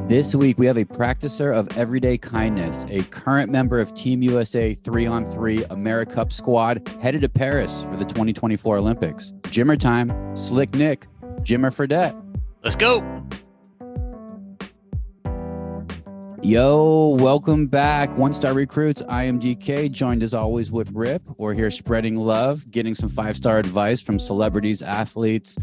This week, we have a practicer of everyday kindness, a current member of Team USA 3-on-3 AmeriCup squad headed to Paris for the 2024 Olympics. Jimmer time, Slick Nick, Jimmer Fredette. Let's go. Yo, welcome back. One-star recruits. I am DK, joined as always with Rip. We're here spreading love, getting some five-star advice from celebrities, athletes,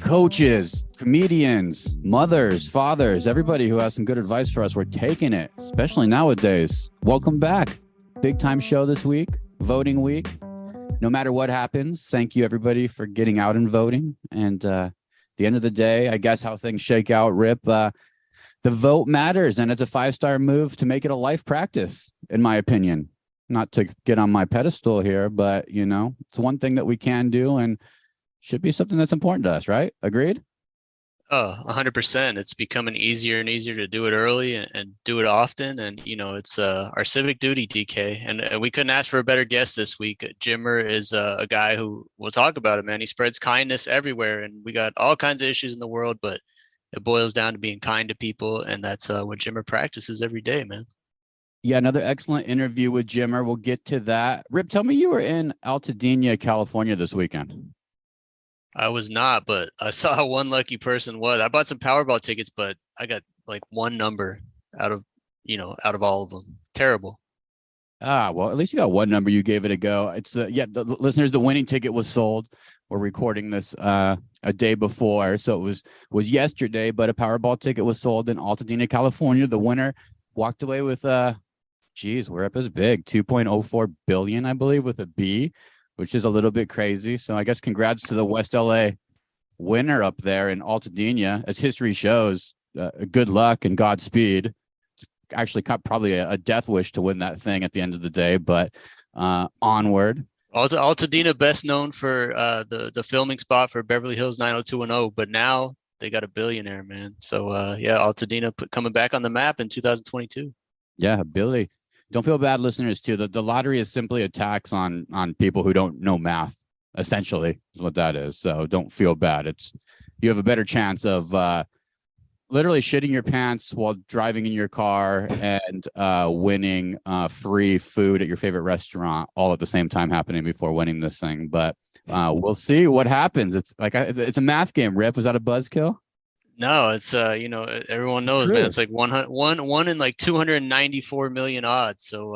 coaches, comedians, mothers, fathers, everybody who has some good advice for us. We're taking it, especially nowadays. Welcome back. Big time show this week, voting week. No matter what happens, thank you everybody for getting out and voting. And at the end of the day, I guess how things shake out, Rip, the vote matters, and it's a five-star move to make it a life practice, in my opinion. Not to get on my pedestal here, but, you know, it's one thing that we can do and should be something that's important to us, right? Agreed? 100%. It's becoming easier and easier to do it early and do it often. And, you know, it's our civic duty, DK. And we couldn't ask for a better guest this week. Jimmer is a guy who, we'll talk about it, man. He spreads kindness everywhere. And we got all kinds of issues in the world, but it boils down to being kind to people. And that's what Jimmer practices every day, man. Yeah, another excellent interview with Jimmer. We'll get to that. Rip, tell me you were in Altadena, California this weekend. I was not, but I saw one lucky person was. I bought some Powerball tickets, but I got like one number out of all of them. Terrible. Well, at least you got one number. You gave it a go. It's the listeners, the winning ticket was sold. We're recording this a day before, so it was yesterday, but a Powerball ticket was sold in Altadena, California. The winner walked away with we're up as big, 2.04 billion, I believe, with a B, which is a little bit crazy. So I guess congrats to the West LA winner up there in Altadena. As history shows, good luck and Godspeed. It's actually probably a death wish to win that thing at the end of the day, but onward. Also, Altadena best known for the filming spot for Beverly Hills 90210, but now they got a billionaire, man. So Altadena coming back on the map in 2022. Yeah, Billy. Don't feel bad, listeners, too. The lottery is simply a tax on people who don't know math, essentially, is what that is. So don't feel bad. You have a better chance of literally shitting your pants while driving in your car and winning free food at your favorite restaurant all at the same time happening before winning this thing. But we'll see what happens. It's like it's a math game, Rip. Was that a buzzkill? No, it's everyone knows, true, man. It's like one in like 294 million odds. So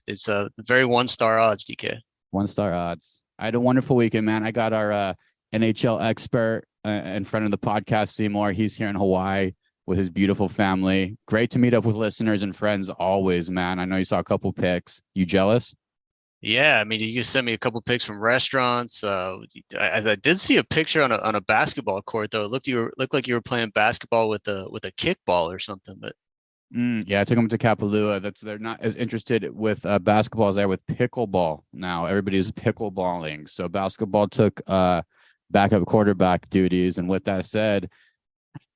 it's a very one-star odds, DK. One-star odds. I had a wonderful weekend, man. I got our NHL expert in front of the podcast, Seymour. He's here in Hawaii with his beautiful family. Great to meet up with listeners and friends always, man. I know you saw a couple pics. You jealous? Yeah, I mean, you sent me a couple pics from restaurants. I did see a picture on a basketball court, though. It looked like you were playing basketball with a kickball or something. But yeah, I took them to Kapalua. They're not as interested with basketball as they are with pickleball now. Everybody's pickleballing. So basketball took backup quarterback duties, and with that said,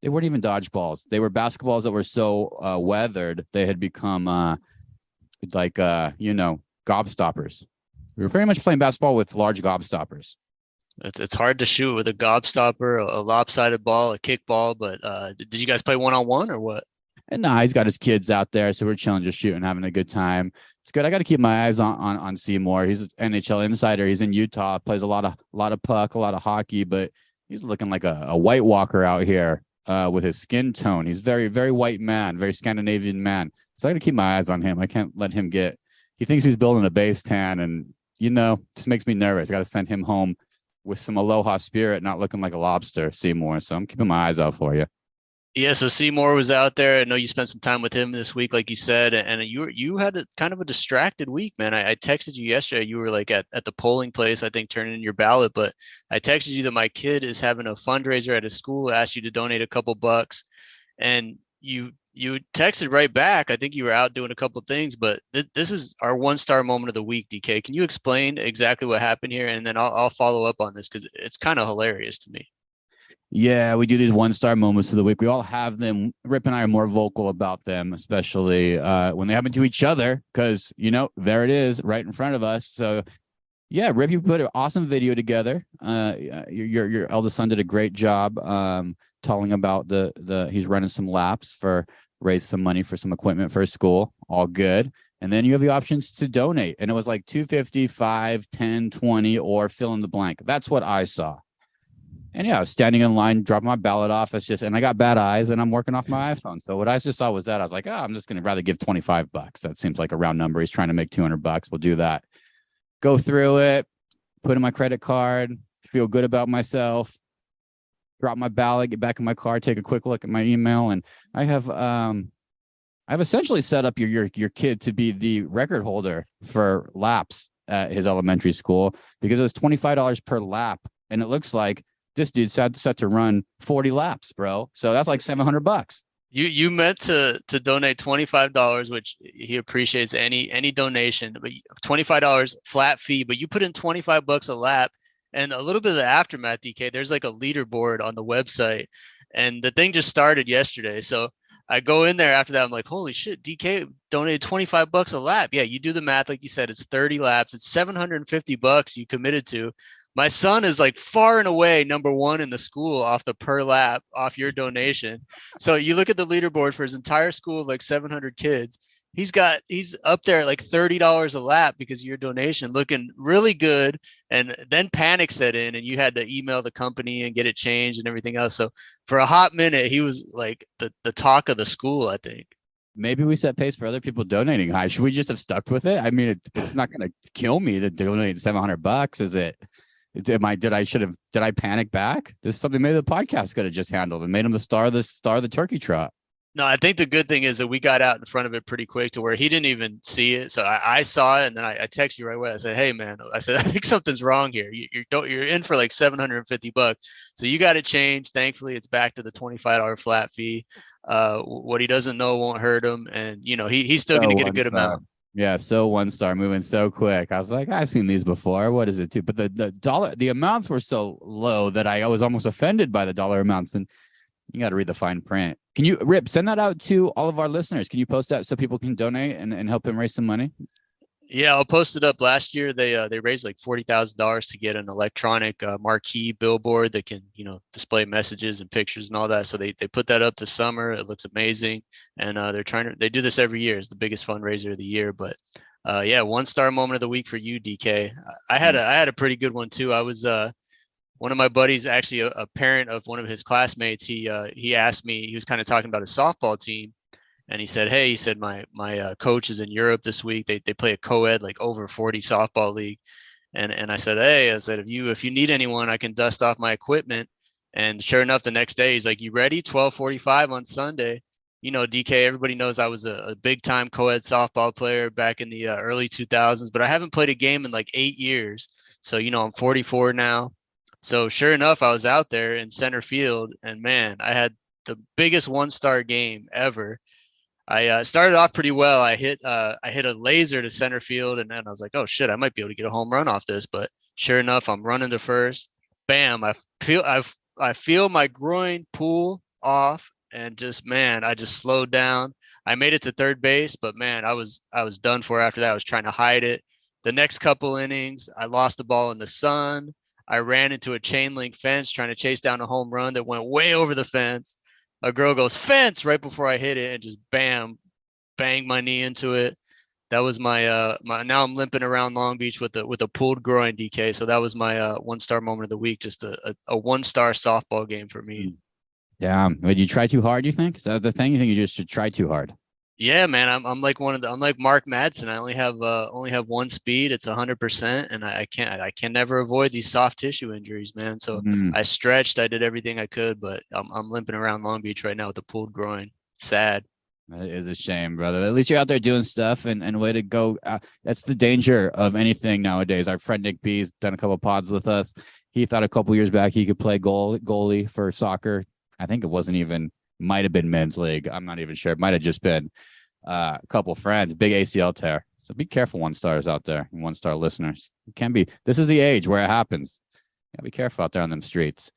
they weren't even dodgeballs. They were basketballs that were so weathered they had become gobstoppers. We were very much playing basketball with large gobstoppers. It's hard to shoot with a gobstopper, a lopsided ball, a kickball. But did you guys play one-on-one or what? And no, he's got his kids out there, so we're chilling, just shooting, having a good time. It's good. I got to keep my eyes on Seymour. He's an NHL insider. He's in Utah, plays a lot of puck, a lot of hockey, but he's looking like a White Walker out here with his skin tone. He's very, very white man, very Scandinavian man. So I got to keep my eyes on him. I can't let him get. He thinks he's building a base tan, and this makes me nervous. I got to send him home with some aloha spirit, not looking like a lobster, Seymour. So I'm keeping my eyes out for you. Yeah, so Seymour was out there. I know you spent some time with him this week, like you said, and you had a kind of a distracted week, man. I texted you yesterday. You were like at the polling place, I think, turning in your ballot, but I texted you that my kid is having a fundraiser at his school, asked you to donate a couple bucks, and you texted right back. I think you were out doing a couple of things, but this is our one-star moment of the week, DK. Can you explain exactly what happened here? And then I'll follow up on this because it's kind of hilarious to me. Yeah, we do these one-star moments of the week. We all have them. Rip and I are more vocal about them, especially when they happen to each other, because, there it is right in front of us. So, yeah, Rip, you put an awesome video together. Your eldest son did a great job telling about he's running some laps for raise some money for some equipment for school. All good. And then you have the options to donate. And it was like 250, 5, 10, 20, or fill in the blank. That's what I saw. And yeah, I was standing in line, dropping my ballot off. And I got bad eyes and I'm working off my iPhone. So what I just saw was that I was like, I'm just going to rather give $25. That seems like a round number. He's trying to make $200. We'll do that. Go through it, put in my credit card, feel good about myself, drop my ballot, get back in my car, take a quick look at my email. And I've essentially set up your kid to be the record holder for laps at his elementary school because it was $25 per lap. And it looks like this dude's set to run 40 laps, bro. So that's like $700. You meant to donate $25, which he appreciates any donation, but $25 flat fee, but you put in $25 a lap. And a little bit of the aftermath, DK, there's like a leaderboard on the website, and the thing just started yesterday. So I go in there after that. I'm like, holy shit, DK donated $25 a lap. Yeah, you do the math. Like you said, it's 30 laps. It's $750 you committed to. My son is like far and away number one in the school off the per lap off your donation. So you look at the leaderboard for his entire school of like 700 kids. He's up there at like $30 a lap because of your donation, looking really good. And then panic set in and you had to email the company and get it changed and everything else. So for a hot minute, he was like the talk of the school, I think. Maybe we set pace for other people donating high. Should we just have stuck with it? I mean, it's not going to kill me to donate $700. Is it? Did I panic back? This is something maybe the podcast could have just handled and made him the star of the turkey trot. No, I think the good thing is that we got out in front of it pretty quick to where he didn't even see it. So I saw it, and then I texted you right away. I said, "Hey, man," I said, "I think something's wrong here. You're in for like $750, so you got it changed. Thankfully, it's back to the $25 flat fee. What he doesn't know won't hurt him, and he's still going to get a good amount." Yeah, so one star, moving so quick. I was like, I've seen these before. What is it too? But the amounts were so low that I was almost offended by the dollar amounts. And you got to read the fine print. Can you, Rip, send that out to all of our listeners? Can you post that so people can donate and help them raise some money? Yeah, I'll post it up. Last year, they raised like $40,000 to get an electronic marquee billboard that can, display messages and pictures and all that. So they put that up this summer. It looks amazing, and they do this every year. It's the biggest fundraiser of the year. But yeah, 1-star moment of the week for you, DK. I had a pretty good one too. I was one of my buddies, actually a parent of one of his classmates. He asked me. He was kind of talking about his softball team. And he said, "Hey," he said, my coach is in Europe this week. They play a co-ed, like over 40 softball league. And I said, "Hey," I said, if you need anyone, I can dust off my equipment." And sure enough, the next day he's like, "You ready? 12:45 on Sunday." DK, everybody knows I was a big time co-ed softball player back in the early 2000s, but I haven't played a game in like 8 years. So, I'm 44 now. So sure enough, I was out there in center field, and man, I had the biggest 1-star game ever. I started off pretty well. I hit a laser to center field, and then I was like, "Oh shit, I might be able to get a home run off this." But sure enough, I'm running to first. Bam! I feel my groin pull off, and I just slowed down. I made it to third base, but man, I was done for after that. I was trying to hide it. The next couple innings, I lost the ball in the sun. I ran into a chain link fence trying to chase down a home run that went way over the fence. A girl goes, "Fence," right before I hit it, and just banged my knee into it. That was my now I'm limping around Long Beach with a pulled groin, DK. So that was my 1-star moment of the week. Just a 1-star softball game for me. Yeah. Did you try too hard, you think? Is that the thing? You think you just should try too hard? Yeah, man. I'm like I'm like Mark Madsen. I only have one speed. It's 100%, and I can never avoid these soft tissue injuries, man. So I stretched. I did everything I could, but I'm limping around Long Beach right now with a pulled groin. Sad. That is a shame, brother. At least you're out there doing stuff, and way to go. That's the danger of anything nowadays. Our friend Nick B's done a couple of pods with us. He thought a couple years back he could play goalie for soccer. I think it might have been men's league. I'm not even sure. It might have just been a couple friends, big ACL tear. So be careful, 1-stars out there and 1-star listeners. It can be. This is the age where it happens. Yeah, be careful out there on them streets.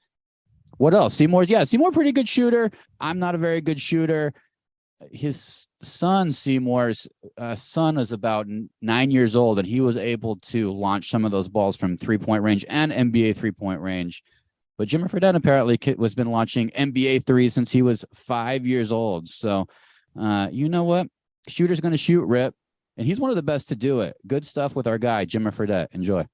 What else? Seymour, pretty good shooter. I'm not a very good shooter. His son, Seymour's son, is about 9 years old, and he was able to launch some of those balls from 3-point range and NBA 3-point range. But Jimmy Fredette apparently has been launching NBA threes since he was 5 years old. So You know what? Shooter's going to shoot, Rip. And he's one of the best to do it. Good stuff with our guy, Jimmer Fredette. Enjoy.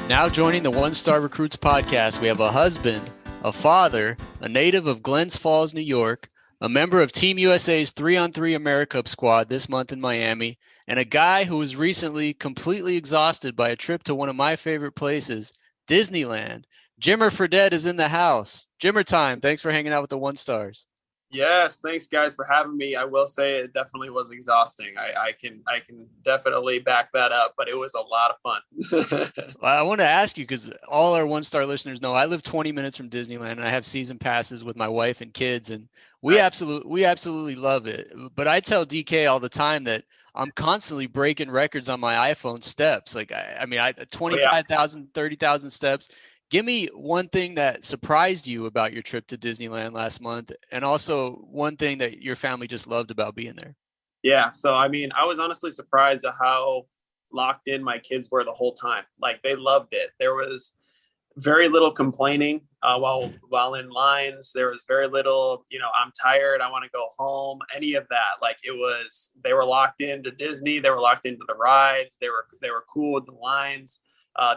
Now joining the One Star Recruits podcast, we have a husband, a father, a native of Glens Falls, New York, a member of Team USA's 3-on-3 AmeriCup squad this month in Miami, and a guy who was recently completely exhausted by a trip to one of my favorite places, Disneyland. Jimmer Fredette is in the house. Jimmer time. Thanks for hanging out with the One Stars. Yes, thanks guys for having me. I will say it definitely was exhausting. I can definitely back that up, but it was a lot of fun. I want to ask you, because all our One Star listeners know I live 20 minutes from Disneyland and I have season passes with my wife and kids, and we Nice. absolutely love it. But I tell DK all the time that I'm constantly breaking records on my iPhone steps. Like, I mean, 25,000, 30,000 steps. Give me one thing that surprised you about your trip to Disneyland last month, and also one thing that your family just loved about being there. Yeah, so I mean, I was honestly surprised at how locked in my kids were the whole time. Like they loved it. There was very little complaining while in lines. There was very little, I'm tired, I want to go home, any of that. Like they were locked into Disney, they were locked into the rides, they were cool with the lines.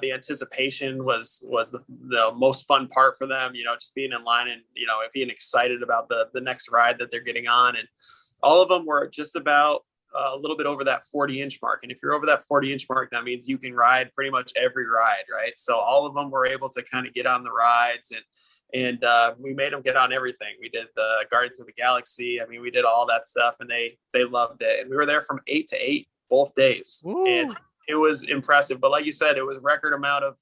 The anticipation was the most fun part for them, just being in line and, being excited about the next ride that they're getting on. And all of them were just about a little bit over that 40-inch mark. And if you're over that 40-inch mark, that means you can ride pretty much every ride, right? So all of them were able to kind of get on the rides, and we made them get on everything. We did the Guardians of the Galaxy. I mean, we did all that stuff, and they loved it. And we were there from 8 to 8 both days. Woo. And it was impressive. But like you said, it was record amount of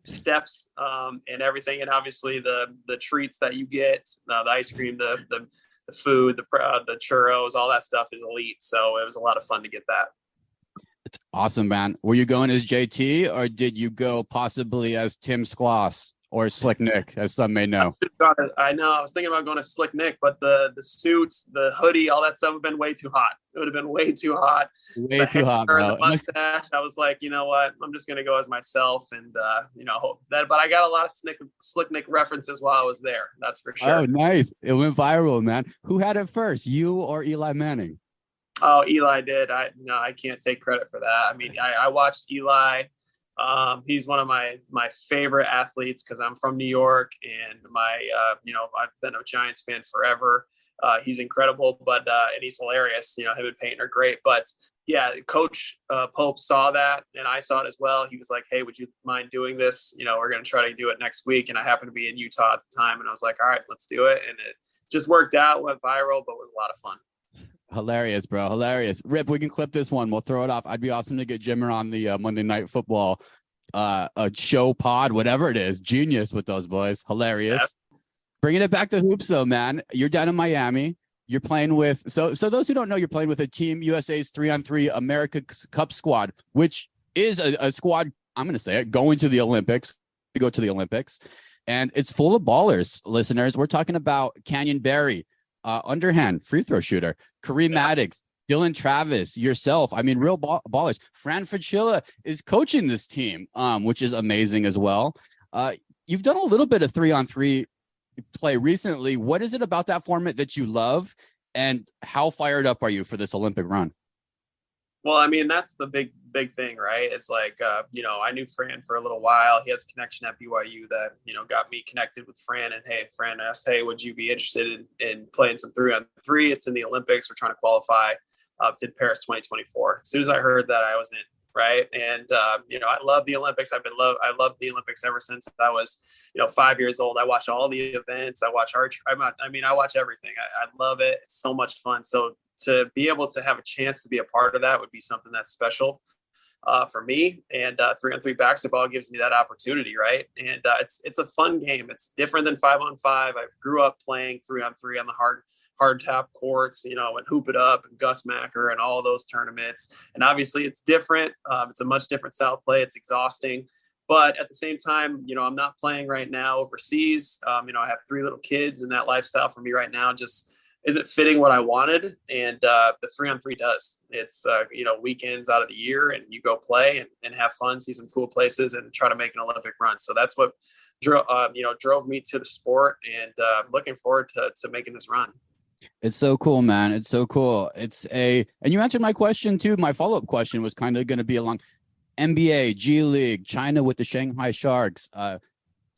steps and everything. And obviously the treats that you get, the ice cream, the food, the churros, all that stuff is elite. So it was a lot of fun to get that. It's awesome, man. Were you going as JT or did you go possibly as Tim Skloss or Slick Nick, as some may know? I know. I was thinking about going to Slick Nick, but the suits, the hoodie, all that stuff would have been way too hot. It would have been way too hot. Way too hot, bro. The mustache. I was like, you know what? I'm just gonna go as myself, and hope that. But I got a lot of Slick Nick references while I was there. That's for sure. Oh, nice! It went viral, man. Who had it first, you or Eli Manning? Oh, Eli did. I can't take credit for that. I mean, I watched Eli. He's one of my favorite athletes because I'm from New York, and I've been a Giants fan forever. He's incredible, but and he's hilarious. Him and Peyton are great. But yeah, Coach Pope saw that, and I saw it as well. He was like, "Hey, would you mind doing this? We're going to try to do it next week." And I happened to be in Utah at the time, and I was like, "All right, let's do it." And it just worked out, went viral, but was a lot of fun. Hilarious, bro. Hilarious. Rip, we can clip this one. We'll throw it off. I'd be awesome to get Jimmer on the Monday Night Football a show pod, whatever it is. Genius with those boys. Hilarious. Yeah. Bringing it back to hoops, though, man. You're down in Miami. You're playing with so those who don't know, you're playing with a Team USA's 3-on-3 America Cup squad, which is a squad, I'm going to say it, going to the Olympics, to go to the Olympics. And it's full of ballers, listeners. We're talking about Canyon Barry, underhand free throw shooter, Kareem Maddox, Dylan Travis, yourself. I mean, real ballers. Fran Facilla is coaching this team, which is amazing as well. You've done a little bit of 3-on-3 play recently. What is it about that format that you love, and how fired up are you for this Olympic run? Well, I mean, that's the big thing, right? It's like, I knew Fran for a little while. He has a connection at BYU that, got me connected with Fran. And hey, Fran asked, hey, would you be interested in playing some 3-on-3? It's in the Olympics. We're trying to qualify. It's in Paris 2024. As soon as I heard that, I was in. Right. And, I love the Olympics. I loved the Olympics ever since I was, 5 years old. I watch all the events. I watch archery. I watch everything. I love it. It's so much fun. So to be able to have a chance to be a part of that would be something that's special for me. And 3-on-3 basketball gives me that opportunity. Right. And it's a fun game. It's different than 5-on-5. I grew up playing 3-on-3 on the hard tap courts, and Hoop It Up and Gus Macker and all those tournaments. And obviously it's different. It's a much different style of play. It's exhausting, but at the same time, I'm not playing right now overseas. I have 3 little kids, and that lifestyle for me right now just is it fitting what I wanted? And the 3-on-3 does. It's weekends out of the year, and you go play and have fun, see some cool places, and try to make an Olympic run. So that's what drove me to the sport, and looking forward to making this run. It's so cool, man. It's so cool. And you answered my question too. My follow-up question was kind of going to be along NBA, G League, China with the Shanghai Sharks,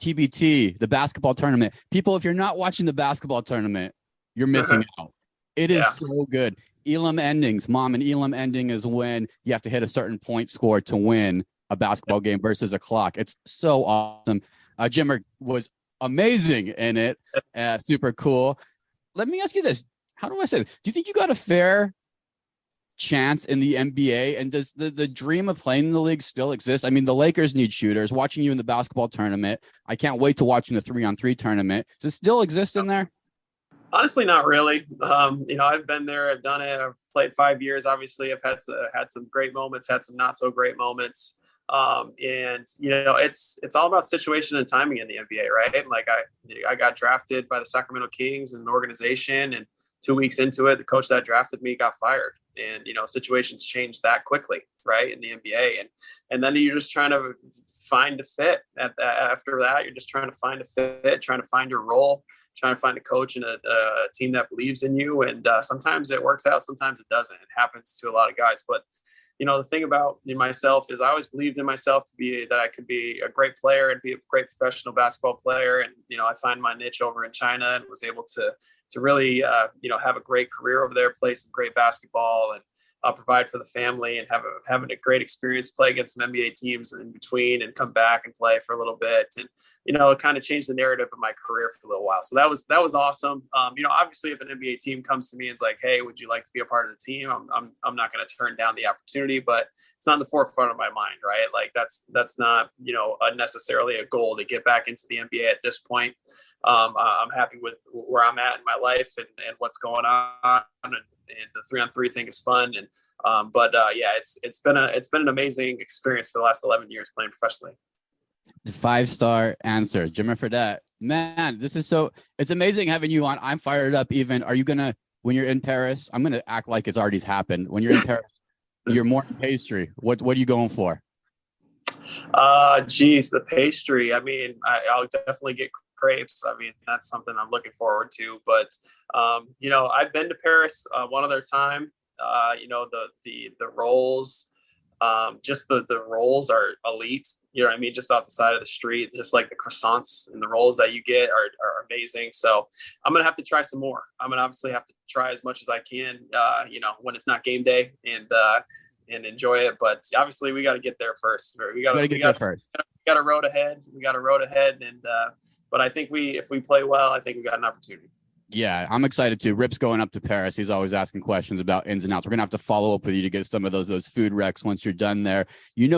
TBT, the basketball tournament. People, if you're not watching the basketball tournament, you're missing out. It is so good. Elam endings, Mom, and Elam ending is when you have to hit a certain point score to win a basketball game versus a clock. It's so awesome. Jimmer was amazing in it. Super cool. Let me ask you this. How do I say it? Do you think you got a fair chance in the NBA? And does the dream of playing in the league still exist? I mean, the Lakers need shooters. Watching you in the basketball tournament, I can't wait to watch in the 3-on-3 tournament. Does it still exist in there? Honestly, not really. I've been there. I've done it. I've played 5 years. Obviously, I've had some great moments, had some not so great moments. It's all about situation and timing in the NBA, right? Like I got drafted by the Sacramento Kings and an organization, and 2 weeks into it, the coach that drafted me got fired. And, situations change that quickly, right, in the NBA. And then you're just trying to find a fit. After that, you're just trying to find a fit, trying to find your role, trying to find a coach and a team that believes in you. And sometimes it works out, sometimes it doesn't. It happens to a lot of guys. But, the thing about myself is I always believed in myself that I could be a great player and be a great professional basketball player. And, I find my niche over in China and was able to really, have a great career over there, play some great basketball, and provide for the family, and having a great experience, play against some NBA teams in between, and come back and play for a little bit. And, it kind of changed the narrative of my career for a little while. So that was awesome. Obviously if an NBA team comes to me and is like, hey, would you like to be a part of the team? I'm not going to turn down the opportunity, but it's not in the forefront of my mind, right? Like that's not, necessarily a goal to get back into the NBA at this point. I'm happy with where I'm at in my life and what's going on. And the 3-on-3 thing is fun. And, it's been an amazing experience for the last 11 years playing professionally. The 5-star answer, Jimmer Fredette. Man, it's amazing having you on. I'm fired up. Even, are you going to, when you're in Paris, I'm going to act like it's already happened. When you're in Paris, you're more pastry. What are you going for? The pastry. I mean, I'll definitely get crepes. I mean, that's something I'm looking forward to. But, I've been to Paris one other time. The rolls, just the rolls are elite. You know what I mean? Just off the side of the street, just like the croissants and the rolls that you get are amazing. So I'm going to have to try some more. I'm going to obviously have to try as much as I can, when it's not game day, and enjoy it. But obviously we got to get there first. We got to get there first. We got a road ahead. And, but I think if we play well, I think we got an opportunity. Yeah, I'm excited too. Rip's going up to Paris. He's always asking questions about ins and outs. We're going to have to follow up with you to get some of those food recs once you're done there.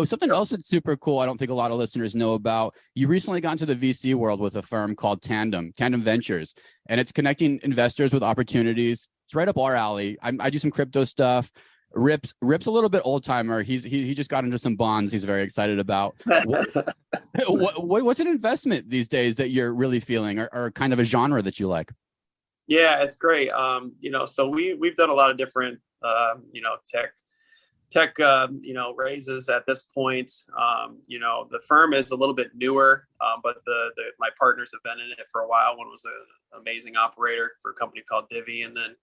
Something else that's super cool, I don't think a lot of listeners know about. You recently got into the VC world with a firm called Tandem Ventures, and it's connecting investors with opportunities. It's right up our alley. I do some crypto stuff. Rip's a little bit old timer. He just got into some bonds he's very excited about. What's an investment these days that you're really feeling, or kind of a genre that you like? Yeah, it's great. So we've done a lot of different, tech, raises at this point. The firm is a little bit newer, but my partners have been in it for a while. One was an amazing operator for a company called Divvy, and then,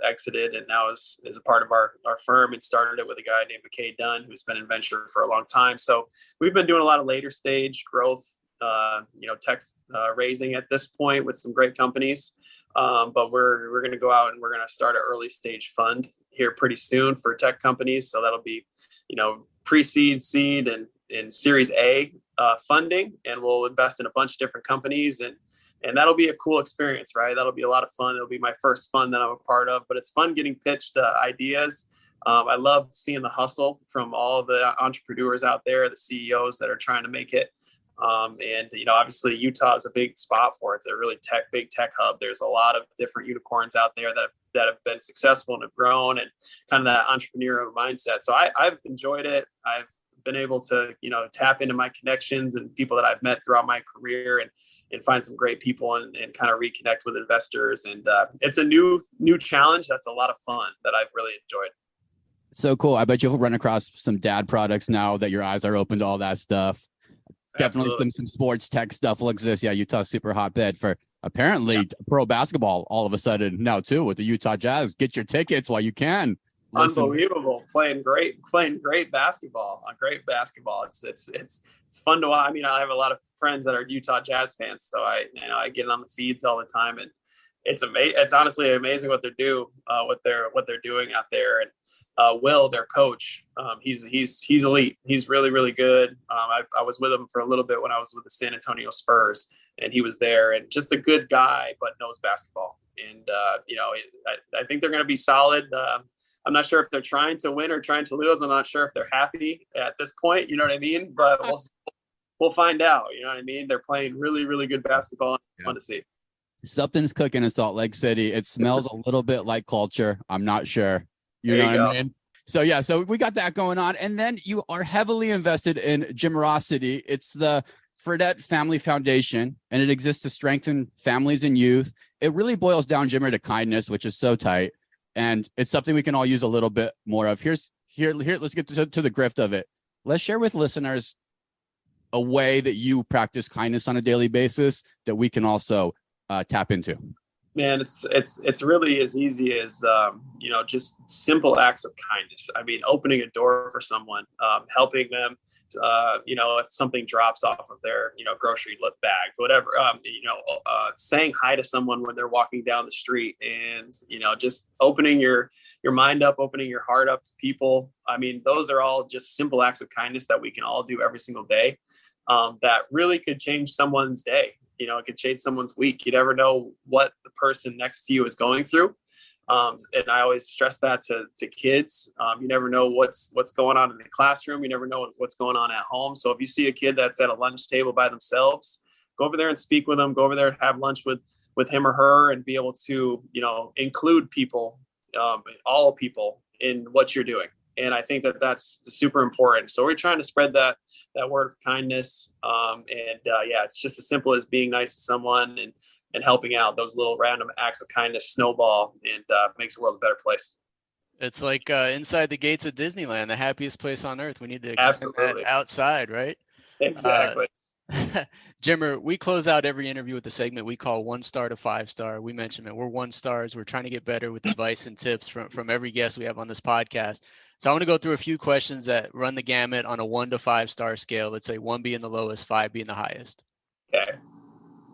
exited, and now is a part of our firm, and started it with a guy named McKay Dunn, who's been in venture for a long time. So we've been doing a lot of later stage growth, tech raising at this point with some great companies. But we're going to go out and we're going to start an early stage fund here pretty soon for tech companies. So that'll be, pre-seed, seed, and Series A funding, and we'll invest in a bunch of different companies, and that'll be a cool experience, right? That'll be a lot of fun. It'll be my first fund that I'm a part of, but it's fun getting pitched ideas. I love seeing the hustle from all the entrepreneurs out there, the CEOs that are trying to make it. Obviously Utah is a big spot for it. It's a really big tech hub. There's a lot of different unicorns out there that have been successful and have grown, and kind of that entrepreneurial mindset. So I've enjoyed it. I've been able to, tap into my connections and people that I've met throughout my career and find some great people and kind of reconnect with investors. And it's a new challenge. That's a lot of fun that I've really enjoyed. So cool. I bet you'll run across some dad products now that your eyes are open to all that stuff. Definitely some sports tech stuff will exist. Yeah, Utah's super hotbed for apparently pro basketball all of a sudden now too with the Utah Jazz. Get your tickets while you can. Listen. Unbelievable. Playing great basketball. Great basketball. It's fun to watch. I mean, I have a lot of friends that are Utah Jazz fans, so I get on the feeds all the time, and it's amazing. It's honestly amazing what they're doing out there. And Will, their coach, he's elite. He's really, really good. I was with him for a little bit when I was with the San Antonio Spurs, and he was there, and just a good guy, but knows basketball. And I think they're going to be solid. I'm not sure if they're trying to win or trying to lose. I'm not sure if they're happy at this point. You know what I mean? But we'll find out. You know what I mean? They're playing really, really good basketball. Yeah. Fun to see. Something's cooking in Salt Lake City. It smells a little bit like culture. I'm not sure. You know what I mean? So we got that going on. And then you are heavily invested in Generosity. It's the Fredette Family Foundation, and it exists to strengthen families and youth. It really boils down, Jimmer, to kindness, which is so tight. And it's something we can all use a little bit more of. Here. Let's get to the grift of it. Let's share with listeners a way that you practice kindness on a daily basis that we can also tap into. Man, it's really as easy as just simple acts of kindness. I mean, opening a door for someone, helping them, if something drops off of their grocery bag, whatever. Saying hi to someone when they're walking down the street, and just opening your mind up, opening your heart up to people. I mean, those are all just simple acts of kindness that we can all do every single day. That really could change someone's day. It could change someone's week. You never know what the person next to you is going through. And I always stress that to kids. You never know what's going on in the classroom. You never know what's going on at home. So if you see a kid that's at a lunch table by themselves, go over there and speak with them. Go over there and have lunch with him or her, and be able to, include people, all people in what you're doing. And I think that that's super important. So we're trying to spread that word of kindness. It's just as simple as being nice to someone and helping out. Those little random acts of kindness snowball and makes the world a better place. It's like inside the gates of Disneyland, the happiest place on earth. We need to extend that outside, right? Exactly. Jimmer, we close out every interview with the segment we call 1 star to 5 star. We mentioned it. We're 1 stars. We're trying to get better with advice and tips from every guest we have on this podcast. So I want to go through a few questions that run the gamut on a 1 to 5 star scale. Let's say 1 being the lowest, 5 being the highest. Okay.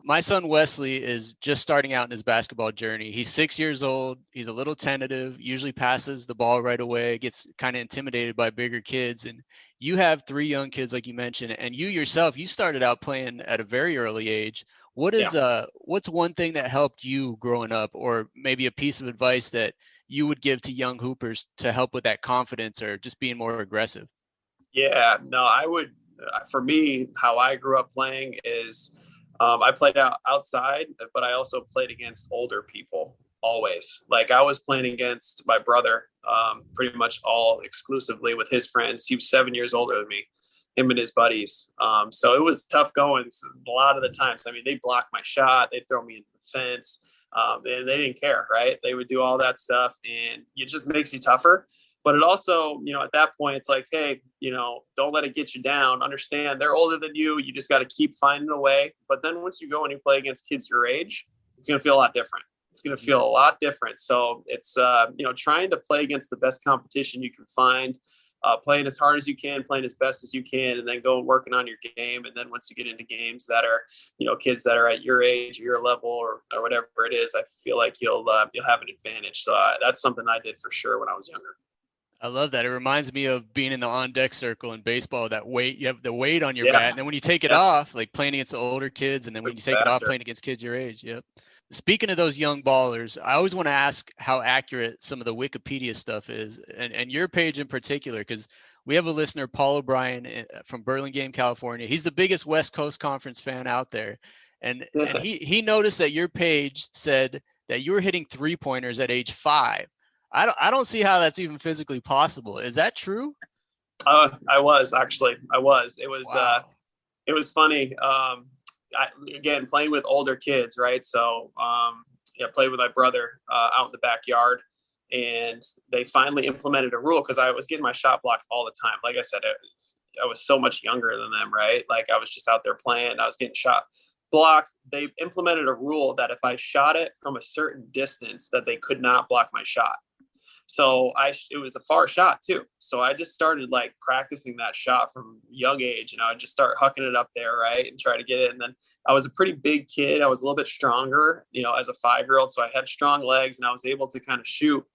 My son Wesley is just starting out in his basketball journey. He's 6 years old. He's a little tentative, usually passes the ball right away, gets kind of intimidated by bigger kids. And you have 3 young kids, like you mentioned, and you yourself, you started out playing at a very early age. What's one thing that helped you growing up, or maybe a piece of advice that you would give to young hoopers to help with that confidence or just being more aggressive? Yeah, no, I would, for me, how I grew up playing is, I played outside, but I also played against older people always. Like I was playing against my brother, pretty much all exclusively with his friends. He was 7 years older than me, him and his buddies. So it was tough going a lot of the times. I mean, they'd block my shot. They'd throw me in the fence. And they didn't care, right? They would do all that stuff, and it just makes you tougher. But it also, at that point, it's like, hey, don't let it get you down. Understand they're older than you. You just got to keep finding a way. But then once you go and you play against kids your age, it's going to feel a lot different. It's going to feel a lot different. So it's, trying to play against the best competition you can find, playing as hard as you can, playing as best as you can, and then go working on your game. And then once you get into games that are, kids that are at your age or your level or whatever it is, I feel like you'll have an advantage. So that's something I did for sure when I was younger. I love that. It reminds me of being in the on-deck circle in baseball, that weight, you have the weight on your bat. And then when you take it off, like playing against the older kids, and then when you take it off, playing against kids your age. Yep. Speaking of those young ballers, I always want to ask how accurate some of the Wikipedia stuff is, and your page in particular, because we have a listener, Paul O'Brien from Burlingame, California. He's the biggest West Coast Conference fan out there. And he noticed that your page said that you were hitting 3-pointers at age 5. I don't see how that's even physically possible. Is that true? I was actually. I was. Wow. It was funny. Again, playing with older kids, right? So, yeah, played with my brother out in the backyard, and they finally implemented a rule because I was getting my shot blocked all the time. Like I said, I was so much younger than them, right? Like I was just out there playing. I was getting shot blocked. They implemented a rule that if I shot it from a certain distance, that they could not block my shot. So it was a far shot too. So I just started like practicing that shot from young age, and I would just start hucking it up there, right, and try to get it. And then I was a pretty big kid. I was a little bit stronger, as a 5-year-old. So I had strong legs, and I was able to kind of shoot.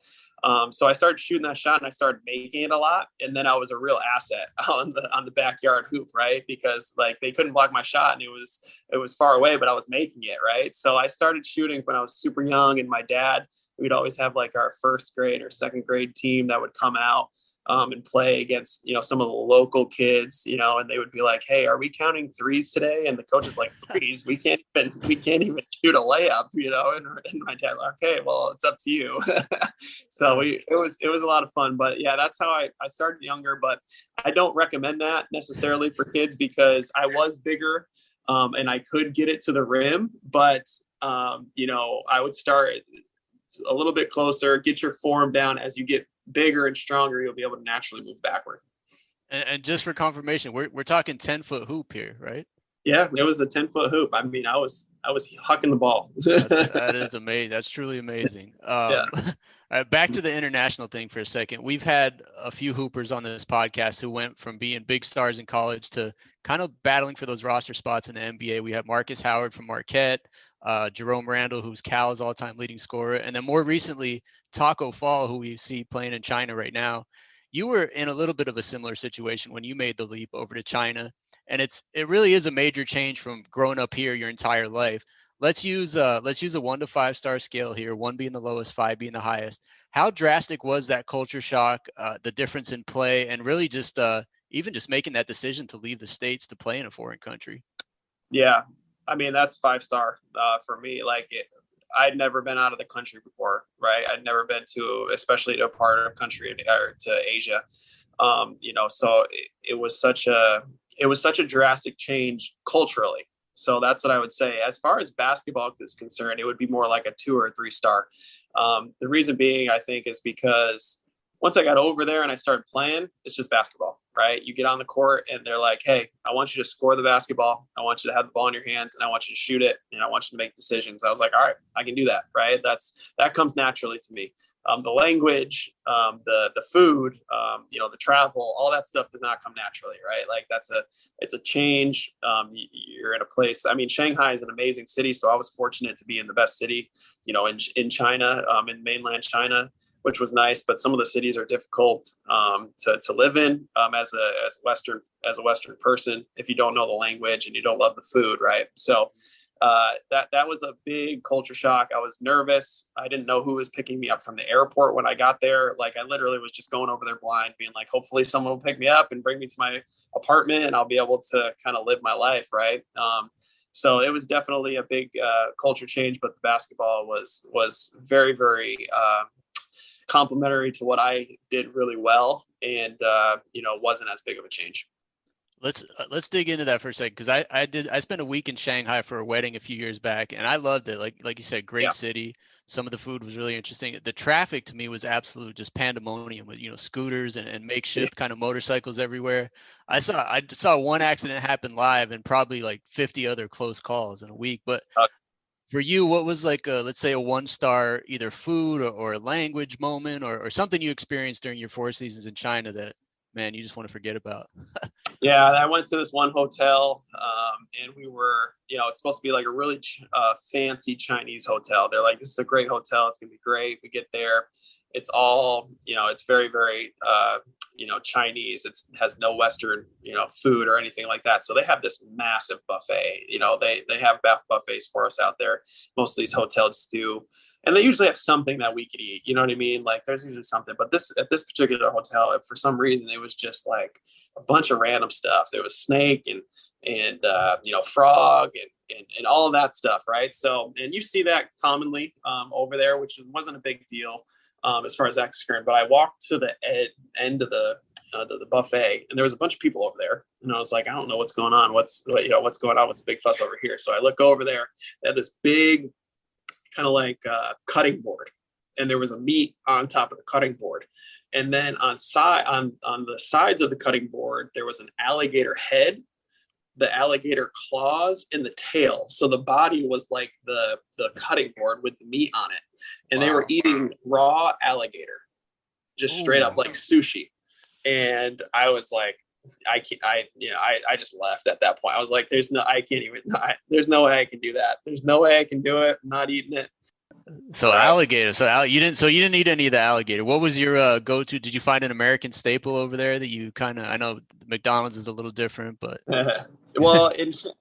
So I started shooting that shot, and I started making it a lot. And then I was a real asset on the backyard hoop, right? Because like they couldn't block my shot, and it was far away, but I was making it, right? So I started shooting when I was super young, and my dad, we'd always have like our first grade or second grade team that would come out and play against, some of the local kids, and they would be like, "Hey, are we counting threes today?" And the coach is like, "Threes? We can't even shoot a layup," And my dad, "Okay, well, it's up to you." So it was a lot of fun. But yeah, that's how I started younger. But I don't recommend that necessarily for kids because I was bigger and I could get it to the rim, but I would start a little bit closer, get your form down. As you get bigger and stronger, you'll be able to naturally move backward. And just for confirmation, we're talking 10-foot hoop here, right? Yeah, it was a 10-foot hoop. I mean, I was hucking the ball. That is amazing. That's truly amazing. Yeah. Back to the international thing for a second. We've had a few hoopers on this podcast who went from being big stars in college to kind of battling for those roster spots in the NBA. We have Marcus Howard from Marquette, Jerome Randall, who's Cal's all-time leading scorer, and then more recently, Taco Fall, who we see playing in China right now. You were in a little bit of a similar situation when you made the leap over to China. And it really is a major change from growing up here your entire life. Let's use a 1 to 5 star scale here, 1 being the lowest, 5 being the highest. How drastic was that culture shock, the difference in play, and really just even just making that decision to leave the States to play in a foreign country? Yeah, I mean that's 5-star for me. Like I'd never been out of the country before, right? I'd never been especially to a part of the country or to Asia. So it was such a drastic change culturally. So that's what I would say. As far as basketball is concerned, it would be more like a 2 or 3 star. The reason being, I think, is because once I got over there and I started playing, it's just basketball, right? You get on the court and they're like, "Hey, I want you to score the basketball. I want you to have the ball in your hands, and I want you to shoot it, and I want you to make decisions." I was like, "All right, I can do that," right? That comes naturally to me. The language, the food, the travel, all that stuff does not come naturally, right? Like it's a change. You're in a place. I mean, Shanghai is an amazing city, so I was fortunate to be in the best city, in China, in mainland China, which was nice. But some of the cities are difficult to live in as a Western person if you don't know the language and you don't love the food, right? So that was a big culture shock. I was nervous. I didn't know who was picking me up from the airport when I got there. Like I literally was just going over there blind, being like, hopefully someone will pick me up and bring me to my apartment and I'll be able to kind of live my life, right? So it was definitely a big culture change, but the basketball was very, very complimentary to what I did really well, and wasn't as big of a change. Let's dig into that for a second, because I spent a week in Shanghai for a wedding a few years back, and I loved it. Like you said, great city. Some of the food was really interesting. The traffic to me was absolute just pandemonium with scooters and makeshift kind of motorcycles everywhere. I saw one accident happen live and probably like 50 other close calls in a week. But for you, what was like let's say a 1-star either food or language moment or something you experienced during your 4 seasons in China that, man, you just want to forget about? Yeah, I went to this one hotel and we were, it's supposed to be like a really fancy Chinese hotel. They're like, "This is a great hotel. It's going to be great." We get there. It's all, it's very, very, Chinese. It has no Western, food or anything like that. So they have this massive buffet. They have buffets for us out there. Most of these hotels do. And they usually have something that we could eat. You know what I mean? Like there's usually something. But at this particular hotel, for some reason, it was just like a bunch of random stuff. There was snake and frog and all of that stuff, right? So, and you see that commonly over there, which wasn't a big deal as far as that's concerned. But I walked to the end of the the buffet, and there was a bunch of people over there, and I was like, I don't know what's going on. What's going on? What's the big fuss over here? So I look over there. They had this big kind of like cutting board, and there was a meat on top of the cutting board, and then on the sides of the cutting board there was an alligator head, the alligator claws, and the tail. So the body was like the cutting board with the meat on it, and they were eating raw alligator, just straight up like sushi. And I was like, I just left at that point. I was like, there's no way I can do that. There's no way I can do it. I'm not eating it. So alligator. You didn't eat any of the alligator. What was your go-to? Did you find an American staple over there that you I know McDonald's is a little different, but well,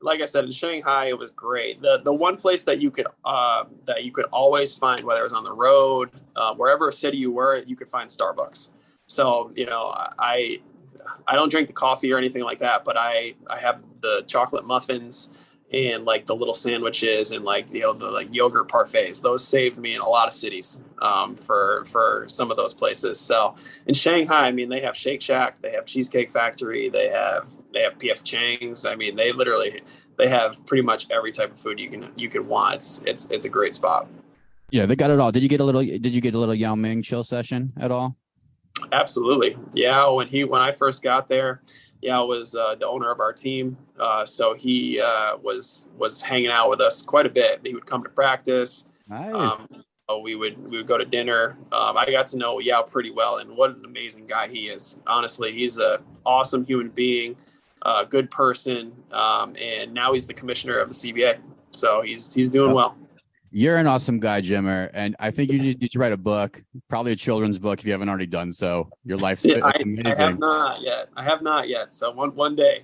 like I said, in Shanghai, it was great. The one place that you could always find, whether it was on the road, wherever city you were, you could find Starbucks. So, I don't drink the coffee or anything like that, but I have the chocolate muffins and like the little sandwiches and like, the like yogurt parfaits. Those saved me in a lot of cities for some of those places. So in Shanghai, I mean, they have Shake Shack, they have Cheesecake Factory, they have PF Chang's. I mean, they have pretty much every type of food you can want. It's a great spot. Yeah, they got it all. Did you get a little Yao Ming chill session at all? Absolutely. Yeah. When I first got there, Yao was the owner of our team. So he was hanging out with us quite a bit. He would come to practice. Nice. We would go to dinner. I got to know Yao pretty well, and what an amazing guy he is. Honestly, he's an awesome human being, good person. And now he's the commissioner of the CBA. So he's doing well. You're an awesome guy, Jimmer, and I think you need to write a book, probably a children's book if you haven't already done so. Your life's amazing. I have not yet. So one day.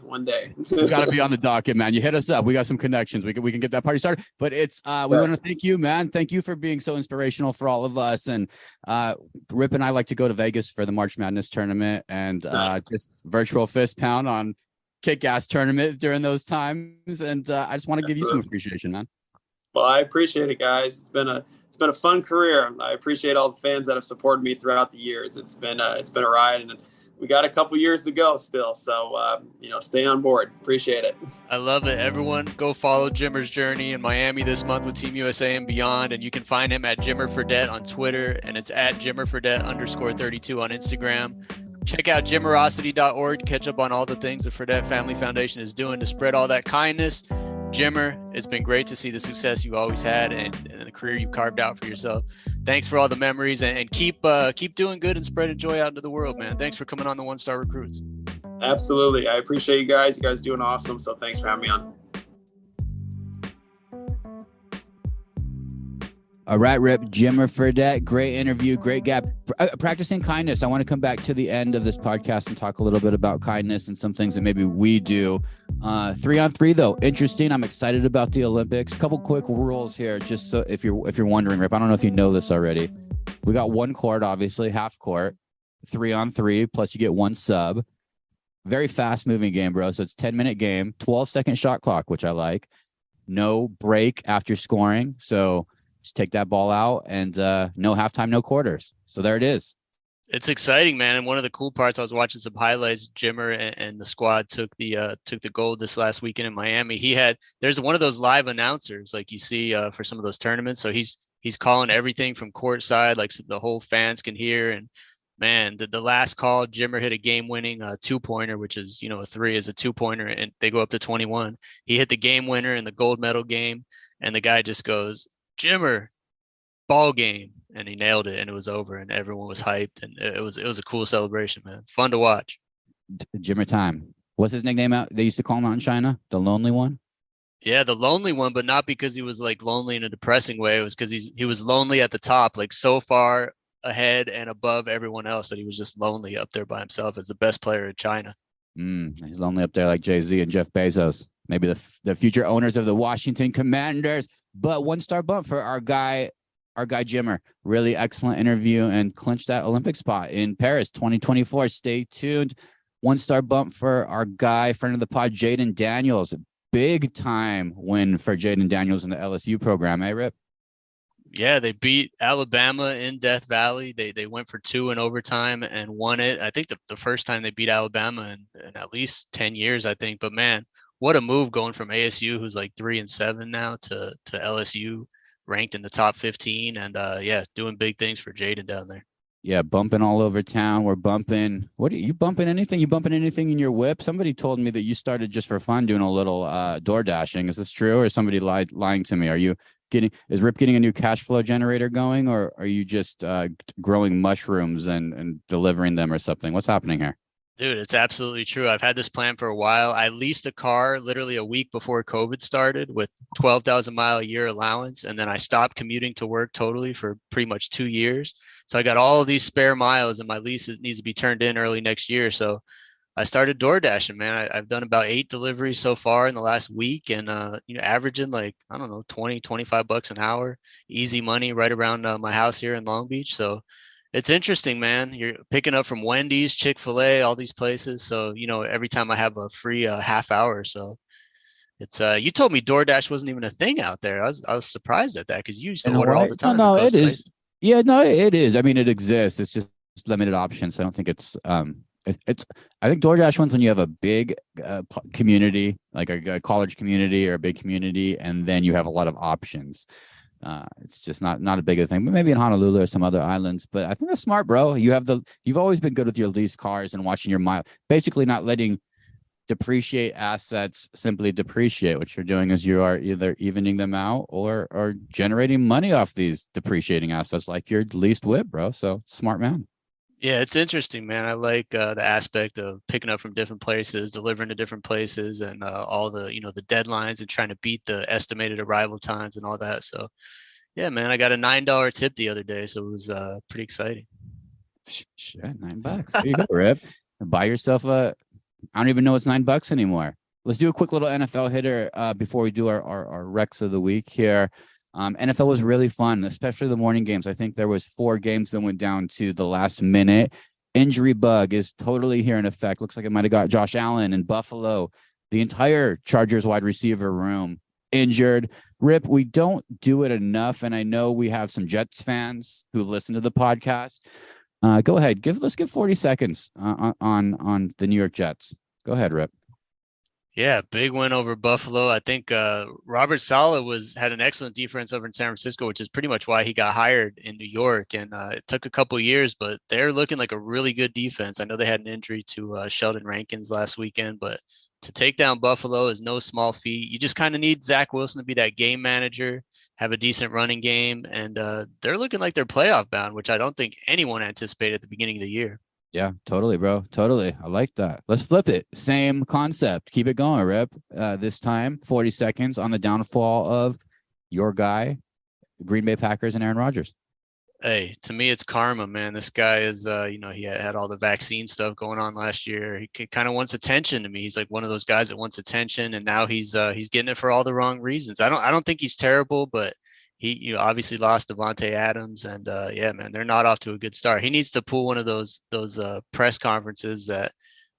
It's got to be on the docket, man. You hit us up. We got some connections. We can get that party started. But it's we want to thank you, man. Thank you for being so inspirational for all of us. And Rip and I like to go to Vegas for the March Madness tournament and just virtual fist pound on kick-ass tournament during those times. And I just want to give you some appreciation, man. Well, I appreciate it, guys. It's been a fun career. I appreciate all the fans that have supported me throughout the years. It's been a ride, and we got a couple years to go still. So, stay on board. Appreciate it. I love it. Everyone go follow Jimmer's journey in Miami this month with Team USA and beyond. And you can find him at Jimmer Fredette on Twitter, and it's at Jimmer Fredette _32 on Instagram. Check out Jimmerosity.org. Catch up on all the things the Fredette Family Foundation is doing to spread all that kindness. Jimmer, it's been great to see the success you've always had and the career you've carved out for yourself. Thanks for all the memories and keep doing good and spreading joy out into the world, man. Thanks for coming on the One Star Recruits. Absolutely. I appreciate you guys. You guys are doing awesome. So thanks for having me on. All right, Rip, Jimmer Fredette, great interview, great gap. Practicing kindness. I want to come back to the end of this podcast and talk a little bit about kindness and some things that maybe we do. 3-on-3 though, interesting. I'm excited about the Olympics. Couple quick rules here, just so if you're wondering, Rip. I don't know if you know this already. We got one court, obviously, half court. 3-on-3 plus you get one sub. Very fast moving game, bro. So it's 10-minute game, 12-second shot clock, which I like. No break after scoring. So just take that ball out and no halftime, no quarters. So there it is. It's exciting, man. And one of the cool parts, I was watching some highlights. Jimmer and the squad took the gold this last weekend in Miami. There's one of those live announcers like you see for some of those tournaments. So he's calling everything from courtside, like so the whole fans can hear. And man, the last call, Jimmer hit a game-winning 2-pointer, which is, a 3 is a 2-pointer, and they go up to 21. He hit the game winner in the gold medal game, and the guy just goes, Jimmer, ball game, and he nailed it, and it was over, and everyone was hyped, and it was a cool celebration, man. Fun to watch. Jimmer time. What's his nickname out? They used to call him out in China, the lonely one. Yeah, the lonely one, but not because he was like lonely in a depressing way. It was because he was lonely at the top, like so far ahead and above everyone else that he was just lonely up there by himself as the best player in China. He's lonely up there like Jay-Z and Jeff Bezos, maybe the future owners of the Washington Commanders. But 1-star bump for our guy Jimmer. Really excellent interview and clinched that Olympic spot in Paris 2024. Stay tuned. 1-star bump for our guy, friend of the pod, Jaden Daniels. Big time win for Jaden Daniels in the LSU program, eh, Rip? Yeah, they beat Alabama in Death Valley. They went for 2 in overtime and won it. I think the first time they beat Alabama in at least 10 years, I think. But man, what a move going from ASU, who's like 3-7 now, to LSU, ranked in the top 15, and yeah, doing big things for Jaden down there. Yeah, bumping all over town. We're bumping. What are you bumping? Anything? You bumping anything in your whip? Somebody told me that you started just for fun doing a little door dashing. Is this true, or is somebody lying to me? Are you is Rip getting a new cash flow generator going, or are you just growing mushrooms and delivering them or something? What's happening here? Dude, it's absolutely true. I've had this plan for a while. I leased a car literally a week before COVID started with 12,000 mile a year allowance. And then I stopped commuting to work totally for pretty much 2 years. So I got all of these spare miles, and my lease needs to be turned in early next year. So I started door dashing, man. I've done about 8 deliveries so far in the last week, and averaging like, I don't know, 20, 25 bucks an hour, easy money right around my house here in Long Beach. So it's interesting, man. You're picking up from Wendy's, Chick-fil-A, all these places. So, every time I have a free half hour or so, it's you told me DoorDash wasn't even a thing out there. I was surprised at that, because you used to order all the time. No, it is. Yeah, no, it is. I mean, it exists. It's just limited options. I don't think it's I think DoorDash wins when you have a big community, like a college community or a big community, and then you have a lot of options. It's just not a big thing, but maybe in Honolulu or some other islands. But I think that's smart, bro. You've always been good with your leased cars and watching your mile, basically not letting depreciate assets simply depreciate. What you're doing is you are either evening them out or generating money off these depreciating assets, like your leased whip, bro. So smart man. Yeah, it's interesting, man. I like the aspect of picking up from different places, delivering to different places, and all the the deadlines and trying to beat the estimated arrival times and all that. So, yeah, man, I got a $9 tip the other day, so it was pretty exciting. Shit, $9. There you go, Rip. Buy yourself I don't even know it's $9 anymore. Let's do a quick little NFL hitter before we do our Recs of the week here. NFL was really fun, especially the morning games. I think there was 4 games that went down to the last minute. Injury bug is totally here in effect. Looks like it might have got Josh Allen in Buffalo. The entire Chargers wide receiver room injured. Rip, we don't do it enough, and I know we have some Jets fans who listen to the podcast. Go ahead. Let's give 40 seconds on the New York Jets. Go ahead, Rip. Yeah, big win over Buffalo. I think Robert Saleh had an excellent defense over in San Francisco, which is pretty much why he got hired in New York. And it took a couple of years, but they're looking like a really good defense. I know they had an injury to Sheldon Rankins last weekend, but to take down Buffalo is no small feat. You just kind of need Zach Wilson to be that game manager, have a decent running game, and they're looking like they're playoff bound, which I don't think anyone anticipated at the beginning of the year. Yeah, totally, bro. Totally. I like that. Let's flip it. Same concept. Keep it going, Rip. This time, 40 seconds on the downfall of your guy, Green Bay Packers, and Aaron Rodgers. Hey, to me, it's karma, man. This guy is, he had all the vaccine stuff going on last year. He kind of wants attention to me. He's like one of those guys that wants attention, and now he's getting it for all the wrong reasons. I don't think he's terrible, but he obviously lost Devontae Adams, and yeah, man, they're not off to a good start. He needs to pull one of those press conferences that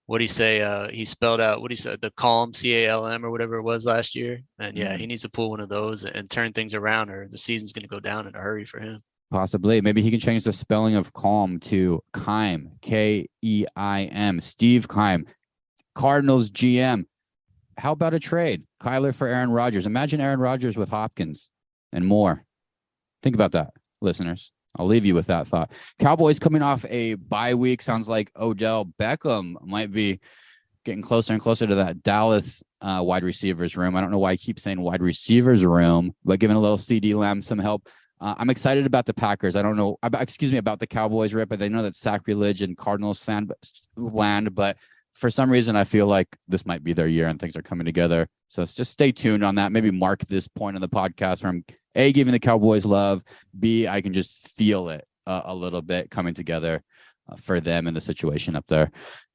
he spelled out the calm CALM or whatever it was last year, and yeah, he needs to pull one of those and turn things around, or the season's going to go down in a hurry for him. Possibly. Maybe he can change the spelling of calm to Keim, Keim. Steve Keim, Cardinals GM. How about a trade? Kyler for Aaron Rodgers. Imagine Aaron Rodgers with Hopkins and more. Think about that, listeners. I'll leave you with that thought. Cowboys coming off a bye week. Sounds like Odell Beckham might be getting closer and closer to that Dallas wide receivers room. I don't know why I keep saying wide receivers room, but giving a little CD Lamb some help. I'm excited about the Packers. I don't know, about the Cowboys, Rip, but I know that's sacrilege and Cardinals fan land, but for some reason, I feel like this might be their year and things are coming together. So let's just stay tuned on that. Maybe mark this point in the podcast where I'm A, giving the Cowboys love, B, I can just feel it a little bit coming together for them and the situation up there.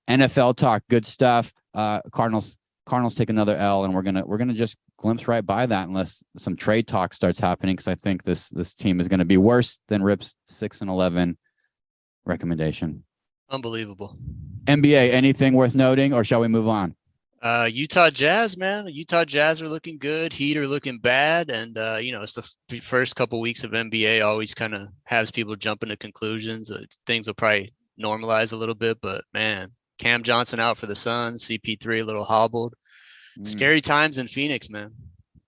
NFL talk, good stuff. Cardinals take another L, and we're gonna just glimpse right by that unless some trade talk starts happening, because I think this team is going to be worse than Rip's 6-11 recommendation. Unbelievable. NBA, anything worth noting, or shall we move on? Utah Jazz, man. Utah Jazz are looking good. Heat are looking bad. And, it's the first couple weeks of NBA always kind of has people jumping to conclusions. Things will probably normalize a little bit. But, man, Cam Johnson out for the Suns. CP3 a little hobbled. Scary times in Phoenix, man.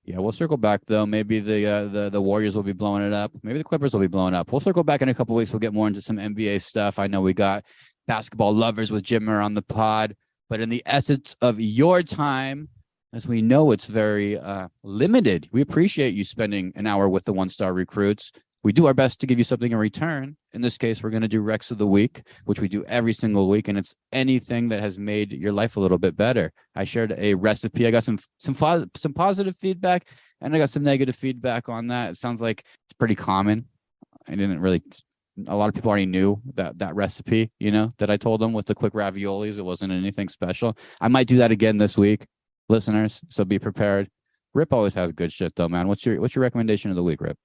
Yeah, we'll circle back, though. Maybe the Warriors will be blowing it up. Maybe the Clippers will be blowing up. We'll circle back in a couple weeks. We'll get more into some NBA stuff. I know we got basketball lovers with Jimmer on the pod. But in the essence of your time, as we know, it's very limited. We appreciate you spending an hour with the one-star recruits. We do our best to give you something in return. In this case, we're going to do Rex of the Week, which we do every single week, and it's anything that has made your life a little bit better. I shared a recipe. I got some positive feedback, and I got some negative feedback on that. It sounds like it's pretty common. A lot of people already knew that recipe, that I told them with the quick raviolis. It wasn't anything special. I might do that again this week, listeners, so be prepared. Rip always has good shit, though, man. What's your recommendation of the week, Rip?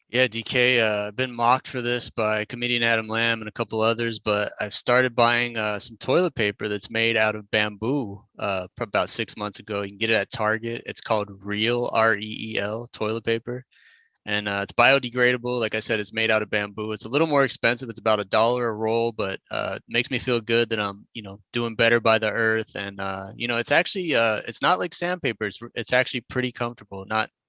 Yeah, DK, I've been mocked for this by comedian Adam Lamb and a couple others, but I've started buying some toilet paper that's made out of bamboo about 6 months ago. You can get it at Target. It's called Reel, REEL, toilet paper. And it's biodegradable. Like I said, it's made out of bamboo. It's a little more expensive. It's about $1 a roll, but it makes me feel good that I'm, doing better by the earth. And, it's actually, it's not like sandpaper. It's actually pretty comfortable.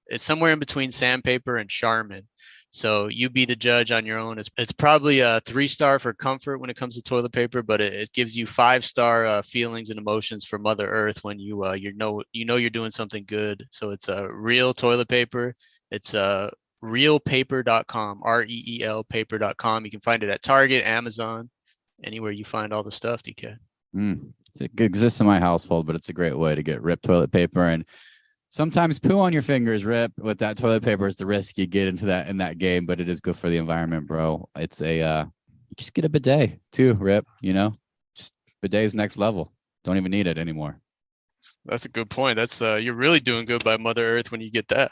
It's somewhere in between sandpaper and Charmin. So you be the judge on your own. It's probably a 3-star for comfort when it comes to toilet paper, but it gives you 5-star feelings and emotions for Mother Earth when you're doing something good. So it's a real toilet paper. It's reelpaper.com, REEL paper.com. You can find it at Target, Amazon, anywhere you find all the stuff, DK. It exists in my household, but it's a great way to get Rip toilet paper. And sometimes poo on your fingers, Rip, with that toilet paper is the risk you get in that game, but it is good for the environment, bro. It's you just get a bidet too, Rip, just bidet's next level. Don't even need it anymore. That's a good point. That's you're really doing good by Mother Earth when you get that.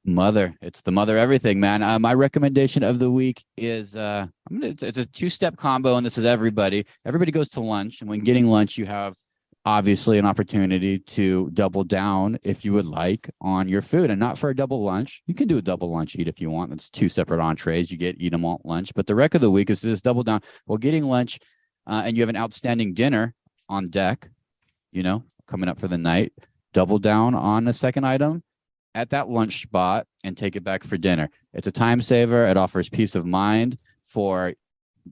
It's the mother everything, man. My recommendation of the week is it's a 2-step combo, and this is everybody goes to lunch, and when getting lunch you have obviously an opportunity to double down if you would like on your food, and not for a double lunch. You can do a double lunch eat if you want. That's 2 separate entrees. You eat them all at lunch, but the rec of the week is this double down while getting lunch, and you have an outstanding dinner on deck, coming up for the night. Double down on the second item at that lunch spot and take it back for dinner. It's a time saver. It offers peace of mind for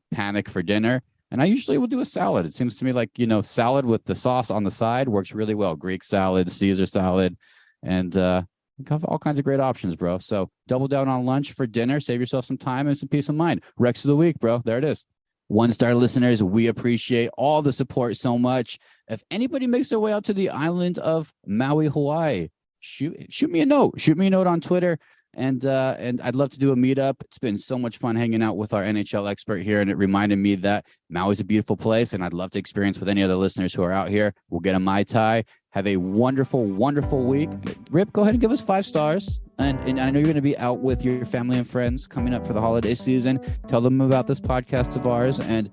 panic for dinner. And I usually will do a salad. It seems to me like, salad with the sauce on the side works really well. Greek salad, Caesar salad, and you have all kinds of great options, bro. So double down on lunch for dinner. Save yourself some time and some peace of mind. Rex of the week, bro. There it is. 1-star listeners, we appreciate all the support so much. If anybody makes their way out to the island of Maui, Hawaii, shoot me a note. Shoot me a note on Twitter, and I'd love to do a meetup. It's been so much fun hanging out with our NHL expert here, and it reminded me that Maui's a beautiful place, and I'd love to experience with any other listeners who are out here. We'll get a Mai Tai. Have a wonderful, wonderful week. Rip, go ahead and give us 5 stars. And I know you're going to be out with your family and friends coming up for the holiday season. Tell them about this podcast of ours, and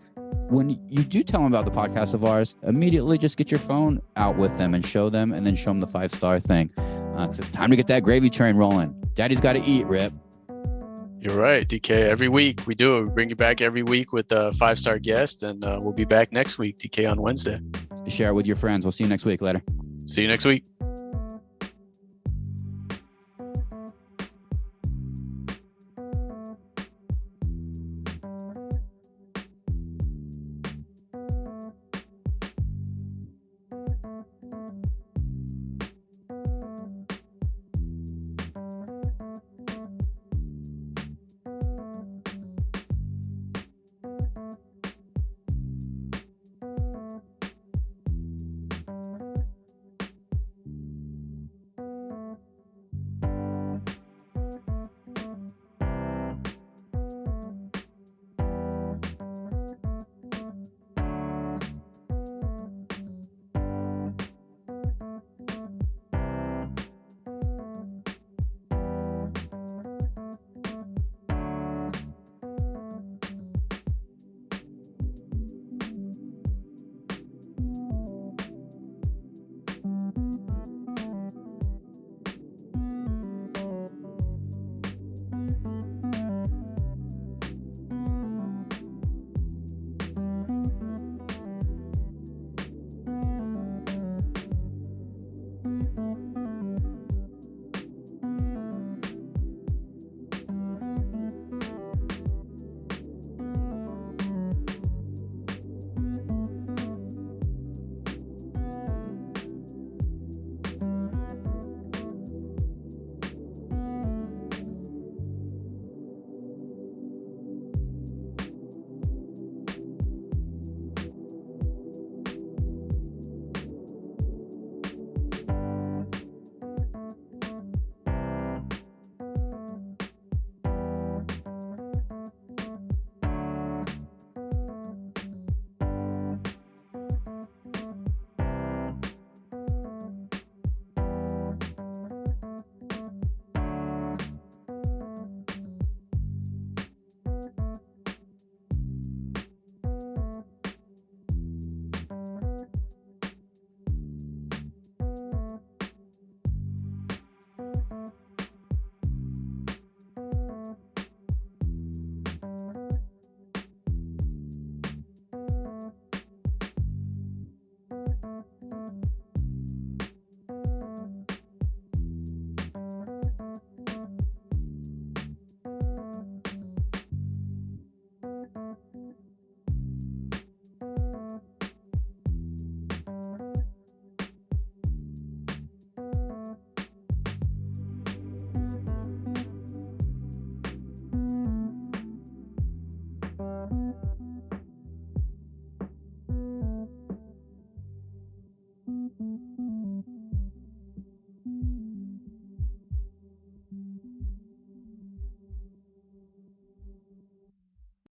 when you do tell them about the podcast of ours, immediately just get your phone out with them and show them, and then show them the 5-star thing. Because it's time to get that gravy train rolling. Daddy's got to eat, Rip. You're right, DK. Every week we do it. We bring you back every week with a 5-star guest, and we'll be back next week, DK, on Wednesday. Share it with your friends. We'll see you next week. Later. See you next week.